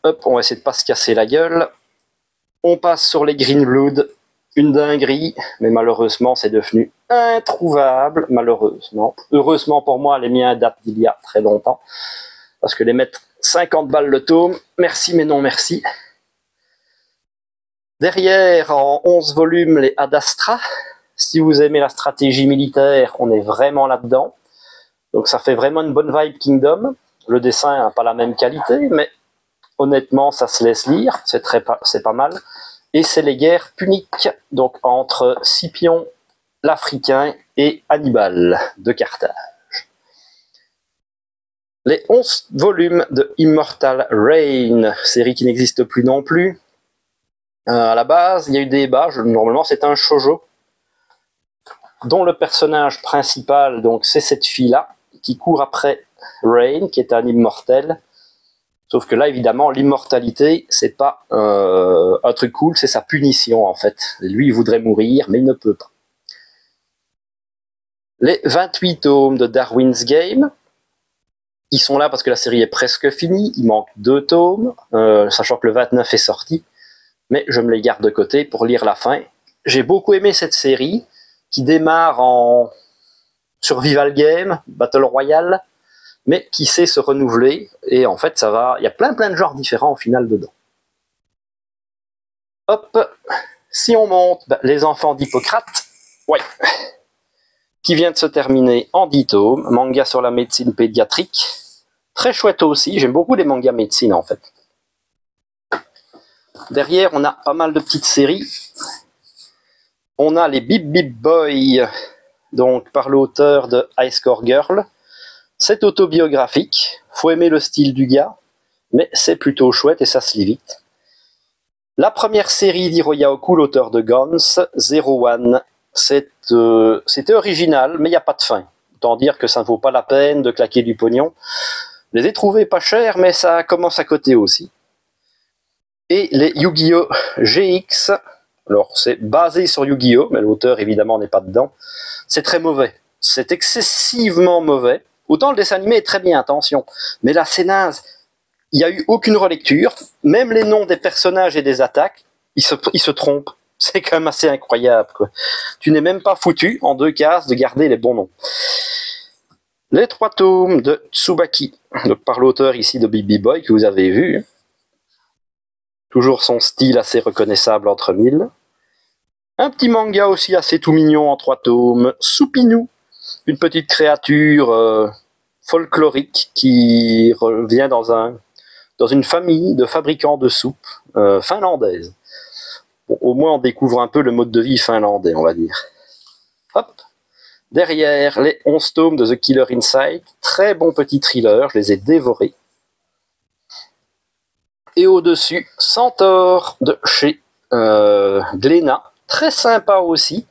Hop, on va essayer de pas se casser la gueule. On passe sur les Green Blood, une dinguerie, mais malheureusement c'est devenu introuvable, malheureusement. Heureusement pour moi, les miens datent d'il y a très longtemps, parce que les mettre 50 balles le tome, merci mais non merci. Derrière, en 11 volumes, les Ad Astra. Si vous aimez la stratégie militaire, on est vraiment là-dedans. Donc ça fait vraiment une bonne vibe Kingdom. Le dessin n'a pas la même qualité, mais honnêtement, ça se laisse lire, c'est pas mal. Et c'est les guerres puniques, donc entre Scipion l'Africain et Hannibal de Carthage. Les 11 volumes de Immortal Reign, série qui n'existe plus non plus. À la base, il y a eu des débats, normalement c'est un shoujo, dont le personnage principal, donc c'est cette fille-là, qui court après Reign, qui est un immortel. Sauf que là, évidemment, l'immortalité, c'est pas un truc cool, c'est sa punition, en fait. Lui, il voudrait mourir, mais il ne peut pas. Les 28 tomes de Darwin's Game, ils sont là parce que la série est presque finie, il manque 2 tomes, sachant que le 29 est sorti, mais je me les garde de côté pour lire la fin. J'ai beaucoup aimé cette série, qui démarre en survival game, battle royale, mais qui sait se renouveler, et en fait ça va, il y a plein de genres différents au final dedans. Hop, si on monte, les enfants d'Hippocrate, ouais, qui vient de se terminer en 10 tomes, manga sur la médecine pédiatrique, très chouette aussi, j'aime beaucoup les mangas médecine en fait. Derrière on a pas mal de petites séries, on a les Bip Bip Boy, donc par l'auteur de High Score Girl. C'est autobiographique, faut aimer le style du gars, mais c'est plutôt chouette et ça se lit vite. La première série d'Hiroya Oku, l'auteur de Guns, 01, c'était original, mais il n'y a pas de fin. Autant dire que ça ne vaut pas la peine de claquer du pognon. Je les ai trouvés pas chers, mais ça commence à coter aussi. Et les Yu-Gi-Oh! GX, alors c'est basé sur Yu-Gi-Oh! Mais l'auteur évidemment n'est pas dedans. C'est très mauvais, c'est excessivement mauvais. Autant le dessin animé est très bien, attention, mais là c'est naze. Il n'y a eu aucune relecture, même les noms des personnages et des attaques, ils se trompent. C'est quand même assez incroyable, quoi. Tu n'es même pas foutu, en 2 cases, de garder les bons noms. Les 3 tomes de Tsubaki, donc par l'auteur ici de Bip Bip Boy, que vous avez vu. Toujours son style assez reconnaissable entre mille. Un petit manga aussi assez tout mignon en 3 tomes, Soupinou. Une petite créature folklorique qui revient dans une famille de fabricants de soupe finlandaise. Bon, au moins on découvre un peu le mode de vie finlandais, on va dire. Hop. Derrière, les 11 tomes de The Killer Inside, très bon petit thriller, je les ai dévorés. Et au-dessus, Centaure de chez Glénat, très sympa aussi.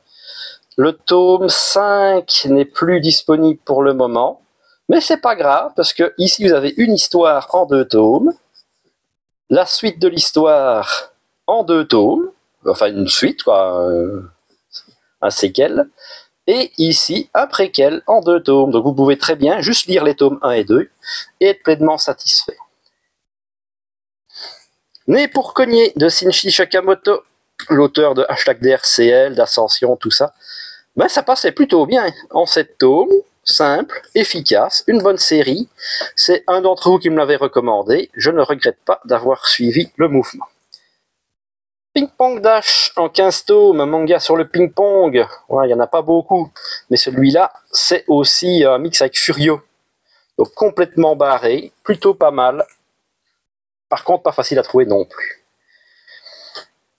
Le tome 5 n'est plus disponible pour le moment, mais c'est pas grave, parce que ici vous avez une histoire en 2 tomes. La suite de l'histoire en 2 tomes, enfin une suite, quoi, un séquel, et ici un préquel en 2 tomes. Donc vous pouvez très bien juste lire les tomes 1 et 2 et être pleinement satisfait. Né pour cogner de Shinichi Sakamoto, l'auteur de #DRCL, d'Ascension, tout ça, ben ça passait plutôt bien en 7 tomes, simple, efficace, une bonne série. C'est un d'entre vous qui me l'avait recommandé, je ne regrette pas d'avoir suivi le mouvement. Ping Pong Dash en 15 tomes, un manga sur le ping-pong. Ouais, il n'y en a pas beaucoup, mais celui-là, c'est aussi un mix avec Furio. Donc complètement barré, plutôt pas mal. Par contre, pas facile à trouver non plus.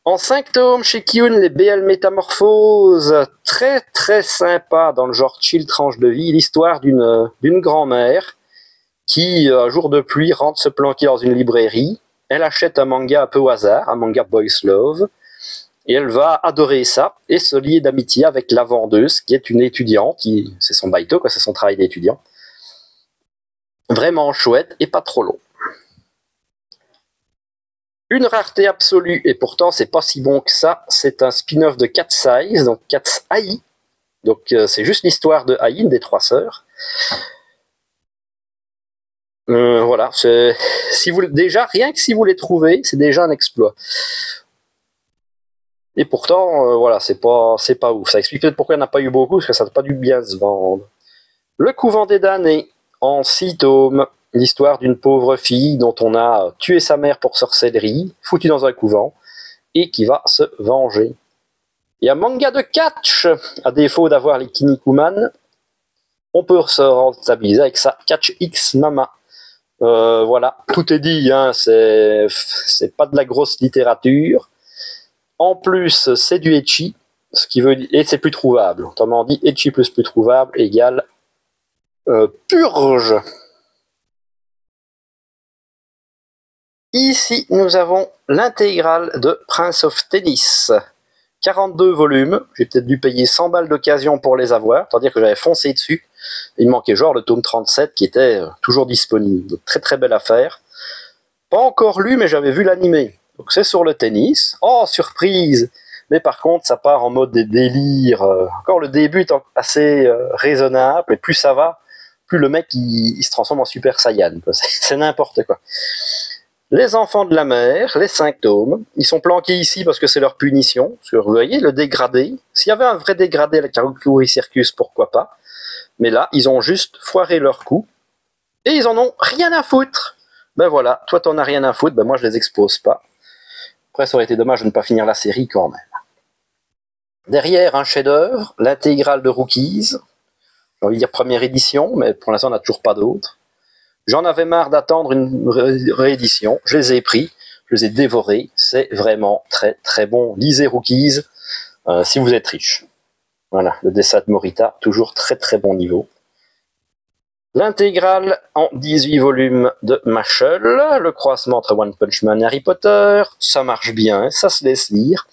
En 5 tomes, chez Kiyun, les BL Métamorphoses, très très sympa dans le genre chill tranche de vie, l'histoire d'une grand-mère qui, un jour de pluie, rentre se planquer dans une librairie. Elle achète un manga un peu au hasard, un manga Boys Love, et elle va adorer ça et se lier d'amitié avec la vendeuse, qui est une étudiante, c'est son baito, c'est son travail d'étudiant. Vraiment chouette et pas trop long. Une rareté absolue, et pourtant c'est pas si bon que ça, c'est un spin-off de Cat's Eyes, donc Cat's Eye. Donc c'est juste l'histoire de Ai, une des 3 sœurs. Voilà, si vous, déjà, rien que si vous les trouvez, c'est déjà un exploit. Et pourtant, voilà, c'est pas ouf. Ça explique peut-être pourquoi il n'y en a pas eu beaucoup, parce que ça n'a pas dû bien se vendre. Le couvent des damnés, en 6 tomes, l'histoire d'une pauvre fille dont on a tué sa mère pour sorcellerie, foutue dans un couvent, et qui va se venger. Il y a un manga de catch, à défaut d'avoir les Kinnikuman, on peut se rentabiliser avec ça, Catch X Mama. Voilà, tout est dit, hein, c'est pas de la grosse littérature. En plus, c'est du ecchi, ce qui veut dire, et c'est plus trouvable. Autrement dit, ecchi plus plus trouvable égale purge. Ici, nous avons l'intégrale de Prince of Tennis. 42 volumes, j'ai peut-être dû payer 100 balles d'occasion pour les avoir, c'est-à-dire que j'avais foncé dessus. Il manquait genre le tome 37 qui était toujours disponible. Donc très très belle affaire. Pas encore lu, mais j'avais vu l'animé. Donc c'est sur le tennis. Oh, surprise! Mais par contre, ça part en mode des délires. Encore le début est assez raisonnable, et plus ça va, plus le mec il se transforme en Super Saiyan. C'est n'importe quoi. Les enfants de la mer, les 5 tomes, ils sont planqués ici parce que c'est leur punition. Vous voyez, le dégradé. S'il y avait un vrai dégradé avec Karukuri Circus, pourquoi pas. Mais là, ils ont juste foiré leur coup. Et ils en ont rien à foutre. Ben voilà, toi t'en as rien à foutre, ben moi je les expose pas. Après, ça aurait été dommage de ne pas finir la série quand même. Derrière, un chef-d'œuvre, l'intégrale de Rookies. J'ai envie de dire première édition, mais pour l'instant on n'a toujours pas d'autres. J'en avais marre d'attendre une réédition, je les ai pris, je les ai dévorés, c'est vraiment très très bon. Lisez Rookies si vous êtes riche. Voilà, le dessin de Morita, toujours très très bon niveau. L'intégrale en 18 volumes de Mashle, le croisement entre One Punch Man et Harry Potter, ça marche bien, ça se laisse lire,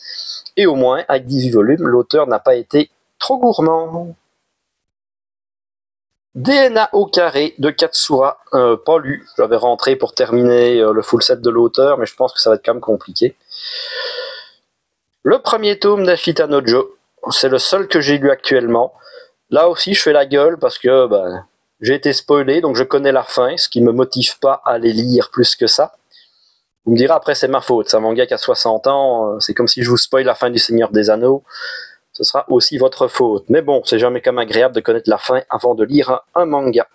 et au moins, avec 18 volumes, l'auteur n'a pas été trop gourmand. DNA au carré de Katsura, pas lu, j'avais rentré pour terminer le full set de l'auteur, mais je pense que ça va être quand même compliqué. Le premier tome d'Ashita Nojo, c'est le seul que j'ai lu actuellement. Là aussi, je fais la gueule parce que j'ai été spoilé, donc je connais la fin, ce qui ne me motive pas à les lire plus que ça. Vous me direz, après, c'est ma faute, c'est un manga qui a 60 ans, c'est comme si je vous spoil la fin du Seigneur des Anneaux. Ce sera aussi votre faute. Mais bon, c'est jamais comme agréable de connaître la fin avant de lire un manga.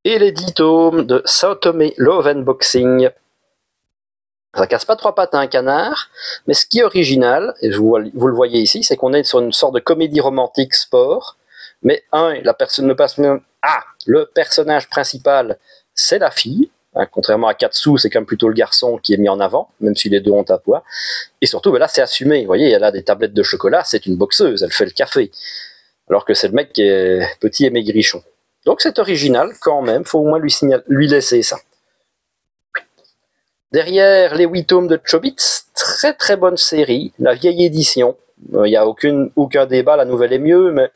Et les 10 tomes de Saotome Love and Boxing. Ça casse pas 3 pattes à un canard, mais ce qui est original, et vous le voyez ici, c'est qu'on est sur une sorte de comédie romantique sport. Mais le personnage principal, c'est la fille. Contrairement à Katsu, c'est quand même plutôt le garçon qui est mis en avant, même si les deux ont à poids. Et surtout, là, c'est assumé. Vous voyez, elle a des tablettes de chocolat, c'est une boxeuse, elle fait le café. Alors que c'est le mec qui est petit et maigrichon. Donc c'est original, quand même, faut au moins lui laisser ça. Derrière les 8 tomes de Chobits, très très bonne série, la vieille édition. Il n'y a aucun débat, la nouvelle est mieux, mais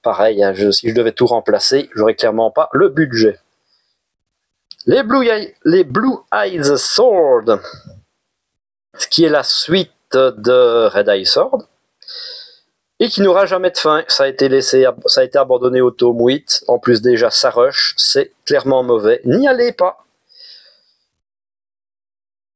pareil, si je devais tout remplacer, j'aurais clairement pas le budget. Les Blue Eyes Sword. ce qui est la suite de Red Eye Sword, et qui n'aura jamais de fin. Ça a été abandonné au tome 8. En plus, déjà, ça rush. C'est clairement mauvais. N'y allez pas.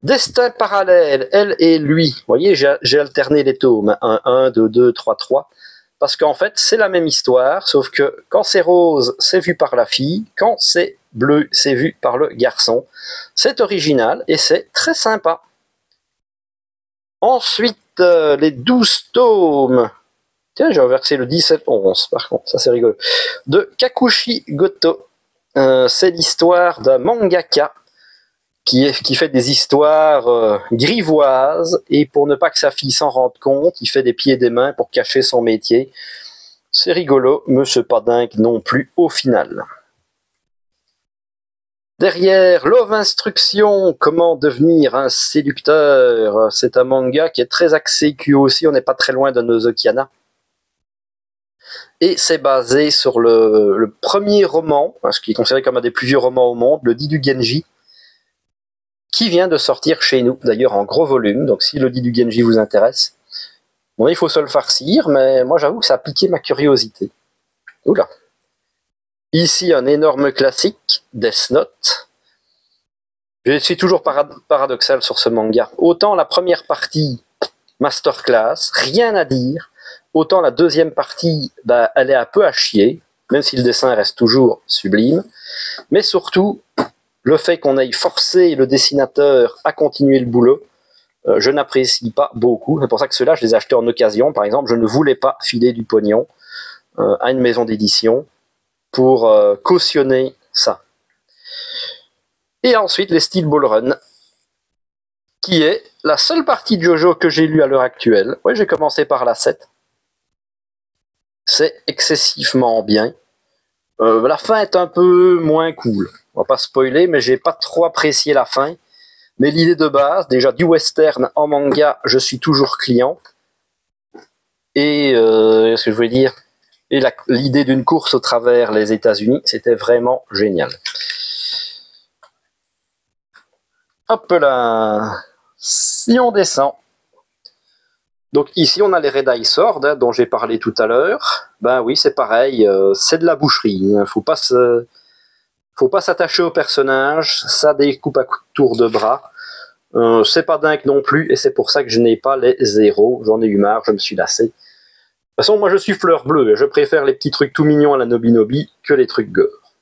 Destin parallèle, elle et lui. Vous voyez, j'ai alterné les tomes. 1, 2, 2, 3, 3. Parce qu'en fait, c'est la même histoire, sauf que quand c'est rose, c'est vu par la fille. Quand c'est bleu, c'est vu par le garçon. C'est original et c'est très sympa. Ensuite, les 12 tomes. Tiens, j'ai inversé le 17-11, par contre, ça c'est rigolo. De Kakushi Goto. C'est l'histoire d'un mangaka qui fait des histoires grivoises, et pour ne pas que sa fille s'en rende compte, il fait des pieds et des mains pour cacher son métier. C'est rigolo, mais c'est pas dingue non plus au final. Derrière, Love Instruction, comment devenir un séducteur. C'est un manga qui est très axé QO aussi, on n'est pas très loin de Nozokiana. Et c'est basé sur le premier roman, ce qui est considéré comme un des plus vieux romans au monde, le Didu Genji, qui vient de sortir chez nous, d'ailleurs en gros volume. Donc si le Didu Genji vous intéresse, bon, il faut se le farcir, mais moi j'avoue que ça a piqué ma curiosité. Oula. Ici un énorme classique, Death Note. Je suis toujours paradoxal sur ce manga. Autant la première partie, masterclass, rien à dire. Autant la deuxième partie, elle est un peu à chier, même si le dessin reste toujours sublime. Mais surtout, le fait qu'on aille forcer le dessinateur à continuer le boulot, je n'apprécie pas beaucoup. C'est pour ça que ceux-là, je les ai achetés en occasion. Par exemple, je ne voulais pas filer du pognon à une maison d'édition pour cautionner ça. Et ensuite, les Steel Ball Run, qui est la seule partie de JoJo que j'ai lue à l'heure actuelle. Ouais, j'ai commencé par la 7. C'est excessivement bien. La fin est un peu moins cool. On va pas spoiler, mais j'ai pas trop apprécié la fin. Mais l'idée de base, déjà du western en manga, je suis toujours client. Et ce que je voulais dire, et l'idée d'une course au travers les États-Unis, c'était vraiment génial. Hop là. Si on descend. Donc ici, on a les Red Eye Sword, dont j'ai parlé tout à l'heure. Ben oui, c'est pareil, c'est de la boucherie. Faut pas s'attacher au personnage, ça découpe à tour de bras. C'est pas dingue non plus, et c'est pour ça que je n'ai pas les zéros. J'en ai eu marre, je me suis lassé. De toute façon, moi je suis fleur bleue, et je préfère les petits trucs tout mignons à la Nobinobi que les trucs gore.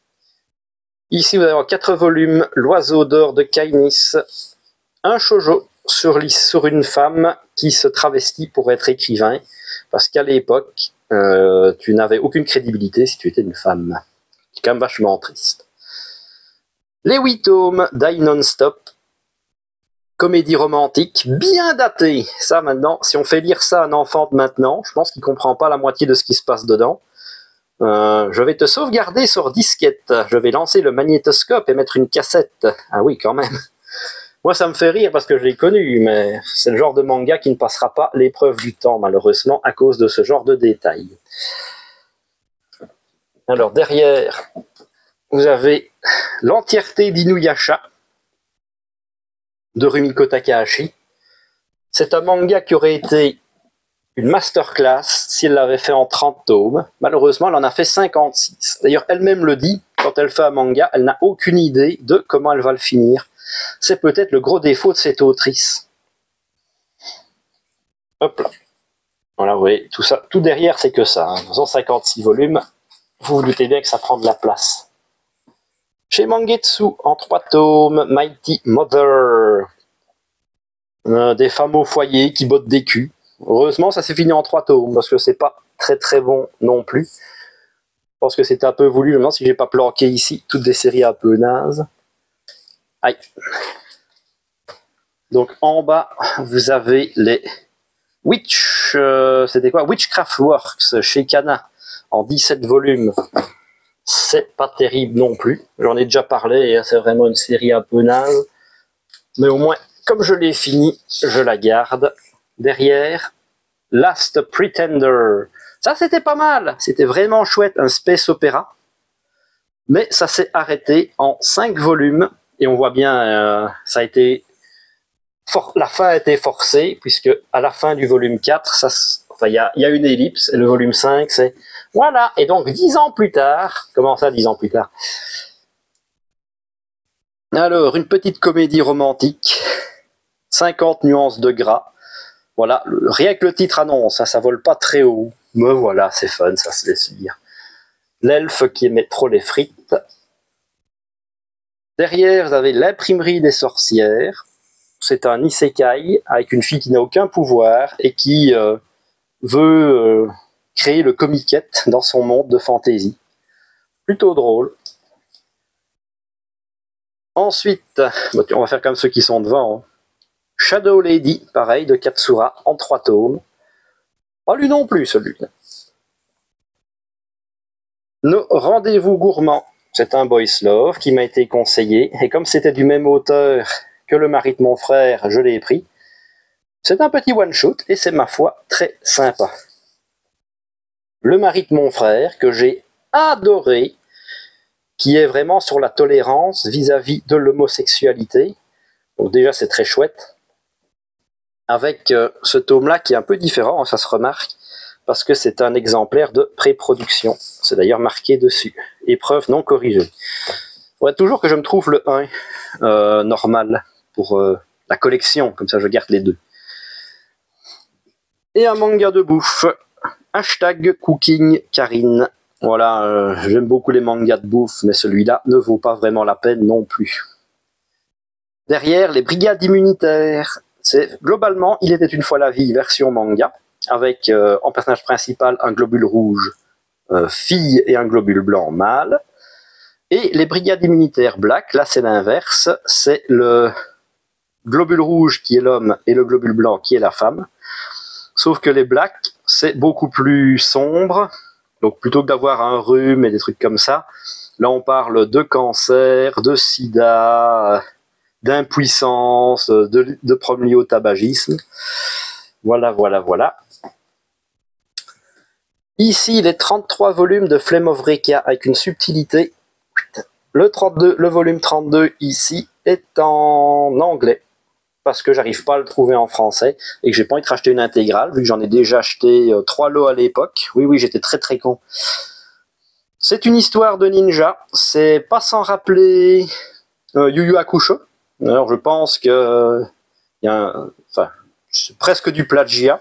Ici, vous avez 4 volumes, L'Oiseau d'or de Kainis, un shoujo sur une femme qui se travestit pour être écrivain, parce qu'à l'époque, tu n'avais aucune crédibilité si tu étais une femme. C'est quand même vachement triste. Les 8 tomes d'I Non-Stop, comédie romantique, bien datée. Ça maintenant, si on fait lire ça à un enfant de maintenant, je pense qu'il ne comprend pas la moitié de ce qui se passe dedans. Je vais te sauvegarder sur disquette. Je vais lancer le magnétoscope et mettre une cassette. Ah oui, quand même. Moi, ça me fait rire parce que je l'ai connu, mais c'est le genre de manga qui ne passera pas l'épreuve du temps, malheureusement, à cause de ce genre de détails. Alors, derrière, vous avez l'entièreté d'Inuyasha, de Rumiko Takahashi. C'est un manga qui aurait été une masterclass si elle l'avait fait en 30 tomes. Malheureusement, elle en a fait 56. D'ailleurs, elle-même le dit, quand elle fait un manga, elle n'a aucune idée de comment elle va le finir. C'est peut-être le gros défaut de cette autrice. Hop là. Voilà, vous voyez, tout ça, tout derrière, c'est que ça. 156 volumes. Vous vous doutez bien que ça prend de la place. Chez Mangetsu, en 3 tomes, Mighty Mother. Des femmes au foyer qui bottent des culs. Heureusement, ça s'est fini en 3 tomes, parce que c'est pas très très bon non plus. Je pense que c'était un peu voulu. Je me demande si j'ai pas planqué ici toutes des séries un peu nazes. Aïe. Donc en bas, vous avez les c'était quoi? Witchcraft Works chez Kana en 17 volumes. C'est pas terrible non plus. J'en ai déjà parlé et c'est vraiment une série un peu naze. Mais au moins, comme je l'ai fini, je la garde. Derrière, Last Pretender. Ça, c'était pas mal. C'était vraiment chouette, un space opéra. Mais ça s'est arrêté en 5 volumes. Et on voit bien, ça a été la fin a été forcée, puisque à la fin du volume 4, il y a une ellipse, et le volume 5, c'est... Voilà, et donc 10 ans plus tard... Comment ça, 10 ans plus tard? Alors, une petite comédie romantique, 50 nuances de gras. Voilà, rien que le titre annonce, ça vole pas très haut, mais voilà, c'est fun, ça se laisse lire. L'elfe qui aimait trop les frites. Derrière, vous avez l'imprimerie des sorcières. C'est un isekai avec une fille qui n'a aucun pouvoir et qui veut créer le comiquette dans son monde de fantasy. Plutôt drôle. Ensuite, on va faire comme ceux qui sont devant. Hein. Shadow Lady, pareil, de Katsura, en 3 tomes. Pas lui non plus, celui-là. Nos rendez-vous gourmands. C'est un boys love qui m'a été conseillé. Et comme c'était du même auteur que Le mari de mon frère, je l'ai pris. C'est un petit one-shot et c'est, ma foi, très sympa. Le mari de mon frère, que j'ai adoré, qui est vraiment sur la tolérance vis-à-vis de l'homosexualité. Donc déjà, c'est très chouette. Avec ce tome-là qui est un peu différent, ça se remarque, parce que c'est un exemplaire de pré-production. C'est d'ailleurs marqué dessus. Épreuve non corrigée. Il faudrait toujours que je me trouve le 1 normal pour la collection, comme ça je garde les deux. Et un manga de bouffe. Hashtag Cooking Karine. Voilà, j'aime beaucoup les mangas de bouffe, mais celui-là ne vaut pas vraiment la peine non plus. Derrière, les brigades immunitaires. Globalement, Il était une fois la vie, version manga, avec en personnage principal un globule rouge fille et un globule blanc mâle. Et les brigades immunitaires black, là c'est l'inverse, c'est le globule rouge qui est l'homme et le globule blanc qui est la femme. Sauf que les blacks, c'est beaucoup plus sombre. Donc plutôt que d'avoir un rhume et des trucs comme ça, là on parle de cancer, de sida, d'impuissance, de problèmes au tabagisme. Voilà, voilà, voilà. Ici, les 33 volumes de Flame of Recca avec une subtilité. Le volume 32 ici est en anglais, parce que j'arrive pas à le trouver en français, et que j'ai pas envie de racheter une intégrale, vu que j'en ai déjà acheté 3 lots à l'époque. Oui, j'étais très très con. C'est une histoire de ninja, c'est pas sans rappeler Yu Yu Hakusho. Alors je pense que c'est presque du plagiat.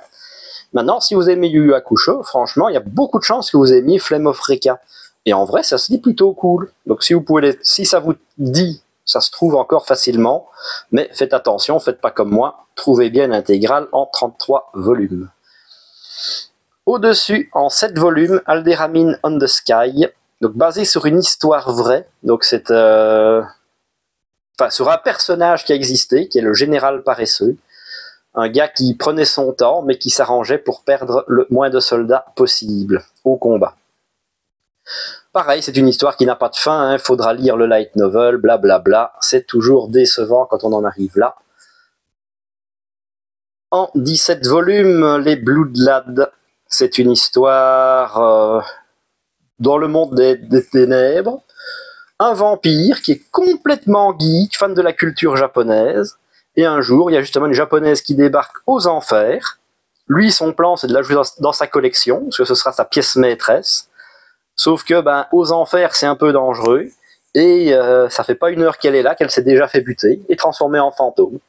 Maintenant, si vous aimez Yu Yu Hakusho, franchement, il y a beaucoup de chances que vous aimiez Flame of Recca. Et en vrai, ça se dit plutôt cool. Donc si ça vous dit, ça se trouve encore facilement. Mais faites attention, faites pas comme moi. Trouvez bien l'intégrale en 33 volumes. Au-dessus, en 7 volumes, Alderamin on the Sky. Donc basé sur une histoire vraie. Donc c'est sur un personnage qui a existé, qui est le général paresseux. Un gars qui prenait son temps, mais qui s'arrangeait pour perdre le moins de soldats possible au combat. Pareil, c'est une histoire qui n'a pas de fin, faudra lire le light novel, blablabla. C'est toujours décevant quand on en arrive là. En 17 volumes, les Bloodlad, c'est une histoire dans le monde des ténèbres. Un vampire qui est complètement geek, fan de la culture japonaise. Et un jour, il y a justement une japonaise qui débarque aux enfers. Lui, son plan, c'est de la jouer dans sa collection, parce que ce sera sa pièce maîtresse. Sauf que, aux enfers, c'est un peu dangereux. Et ça fait pas 1 heure qu'elle est là, qu'elle s'est déjà fait buter et transformer en fantôme.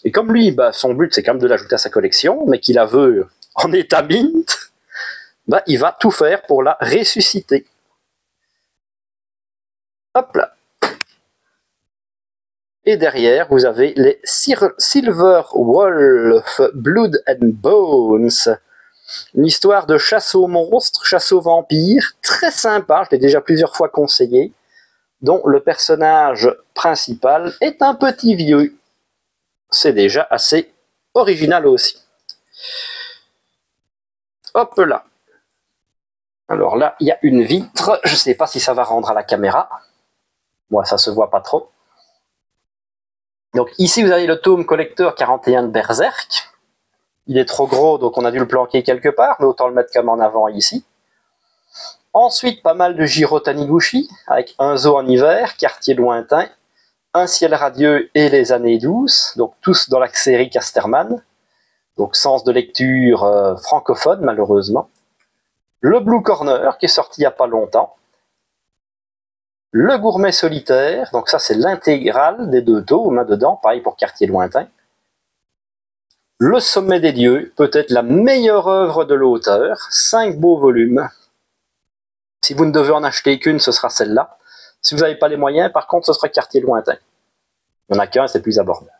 Et comme lui, son but, c'est quand même de l'ajouter à sa collection, mais qu'il la veut en état mint, il va tout faire pour la ressusciter. Hop là. Et derrière, vous avez les Silver Wolf, Blood and Bones. Une histoire de chasse aux monstres, chasse aux vampires, très sympa, je l'ai déjà plusieurs fois conseillé, dont le personnage principal est un petit vieux. C'est déjà assez original aussi. Hop là. Alors là, il y a une vitre, je ne sais pas si ça va rendre à la caméra. Moi, ça se voit pas trop. Donc ici, vous avez le tome collector 41 de Berserk. Il est trop gros, donc on a dû le planquer quelque part, mais autant le mettre comme en avant ici. Ensuite, pas mal de Jiro Taniguchi, avec un zoo en hiver, quartier lointain, Un ciel radieux et les années douces, donc tous dans la série Casterman, donc sens de lecture francophone malheureusement. Le Blue Corner qui est sorti il n'y a pas longtemps. Le Gourmet solitaire, donc ça c'est l'intégrale des 2 tomes dedans, pareil pour Quartier lointain. Le Sommet des dieux, peut-être la meilleure œuvre de l'auteur, 5 beaux volumes. Si vous ne devez en acheter qu'une, ce sera celle-là. Si vous n'avez pas les moyens, par contre, ce sera Quartier lointain. Il n'y en a qu'un, c'est plus abordable.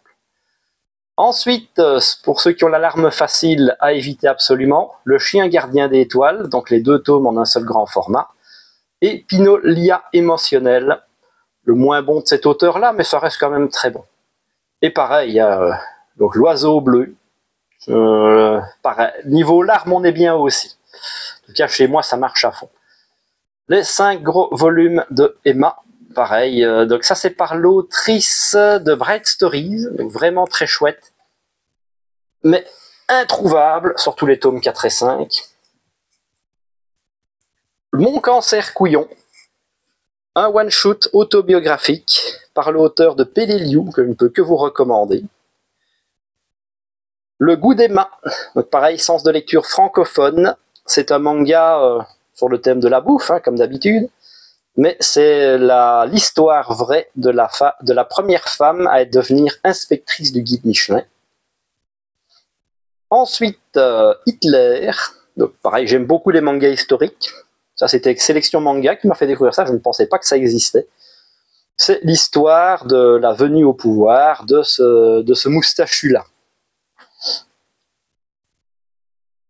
Ensuite, pour ceux qui ont l'alarme facile à éviter absolument, Le Chien gardien des étoiles, donc les 2 tomes en un seul grand format, et Pinolia émotionnel, le moins bon de cet auteur-là, mais ça reste quand même très bon. Et pareil, donc L'Oiseau bleu, pareil, niveau larmes, on est bien aussi. En tout cas, chez moi, ça marche à fond. Les 5 gros volumes de Emma, pareil, donc ça c'est par l'autrice de Bright Stories, donc vraiment très chouette, mais introuvable sur tous les tomes 4 et 5. Mon cancer couillon, un one-shoot autobiographique par l'auteur de Peleliu, que je ne peux que vous recommander. Le goût d'Emma, donc pareil, sens de lecture francophone, c'est un manga sur le thème de la bouffe, hein, comme d'habitude, mais c'est l'histoire vraie de la première femme à devenir inspectrice du guide Michelin. Ensuite, Hitler, donc pareil, j'aime beaucoup les mangas historiques. Ça, c'était Sélection Manga qui m'a fait découvrir ça, je ne pensais pas que ça existait. C'est l'histoire de la venue au pouvoir de ce moustachu-là.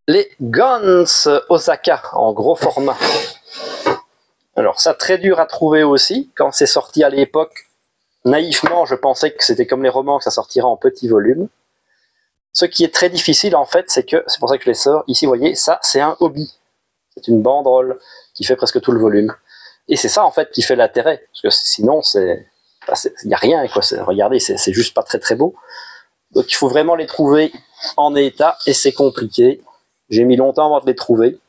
Les Guns Osaka, en gros format. Alors ça, très dur à trouver aussi. Quand c'est sorti à l'époque, naïvement, je pensais que c'était comme les romans, que ça sortirait en petits volumes. Ce qui est très difficile, en fait, c'est pour ça que je les sors. Ici, vous voyez, ça, c'est un hobby. C'est une banderole qui fait presque tout le volume. Et c'est ça, en fait, qui fait l'intérêt. Parce que sinon, il n'y a rien, quoi. Regardez, c'est juste pas très très beau. Donc il faut vraiment les trouver en état, et c'est compliqué. J'ai mis longtemps avant de les trouver.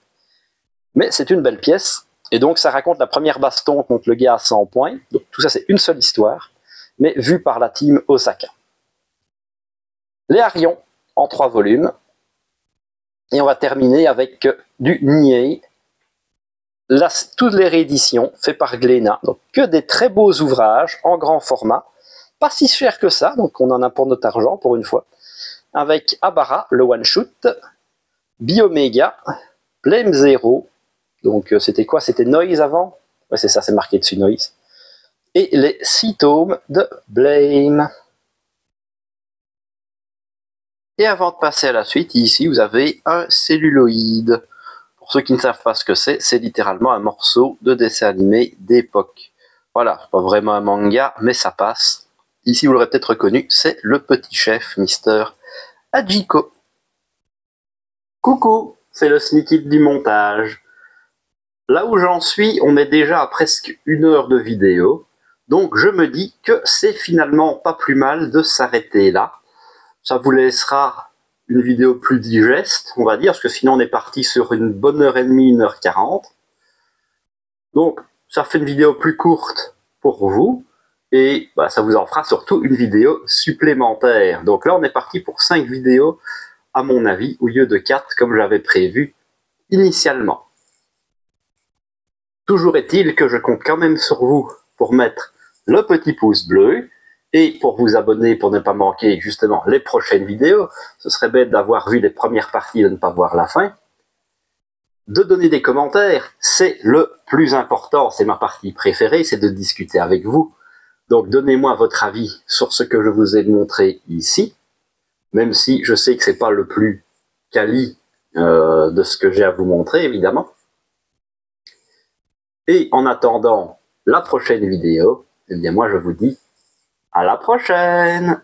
Mais c'est une belle pièce. Et donc ça raconte la première baston contre le gars à 100 points. Donc tout ça, c'est une seule histoire, mais vue par la team Osaka. Les Arions, en 3 volumes. Et on va terminer avec du Nier. Là, toutes les rééditions faites par Glénat. Donc que des très beaux ouvrages en grand format. Pas si cher que ça, donc on en a pour notre argent pour une fois. Avec Abara, le one-shoot, Bioméga, Blame Zero, donc c'était quoi? C'était Noise avant? Ouais, c'est ça, c'est marqué dessus Noise. Et les 6 tomes de Blame. Et avant de passer à la suite, ici vous avez un celluloïde. Pour ceux qui ne savent pas ce que c'est littéralement un morceau de dessin animé d'époque. Voilà, pas vraiment un manga, mais ça passe. Ici vous l'aurez peut-être reconnu, c'est le petit chef, Mister Hachiko. Coucou, c'est le sneaky du montage. Là où j'en suis, on est déjà à presque 1 heure de vidéo. Donc je me dis que c'est finalement pas plus mal de s'arrêter là. Ça vous laissera une vidéo plus digeste, on va dire, parce que sinon on est parti sur une bonne heure et demie, 1h40. Donc ça fait une vidéo plus courte pour vous. Et bah, ça vous en fera surtout une vidéo supplémentaire. Donc là on est parti pour 5 vidéos, à mon avis, au lieu de 4 comme j'avais prévu initialement. Toujours est-il que je compte quand même sur vous pour mettre le petit pouce bleu et pour vous abonner pour ne pas manquer justement les prochaines vidéos. Ce serait bête d'avoir vu les premières parties et de ne pas voir la fin. De donner des commentaires, c'est le plus important, c'est ma partie préférée, c'est de discuter avec vous. Donc donnez-moi votre avis sur ce que je vous ai montré ici, même si je sais que c'est pas le plus quali de ce que j'ai à vous montrer, évidemment. Et en attendant la prochaine vidéo, eh bien moi je vous dis à la prochaine!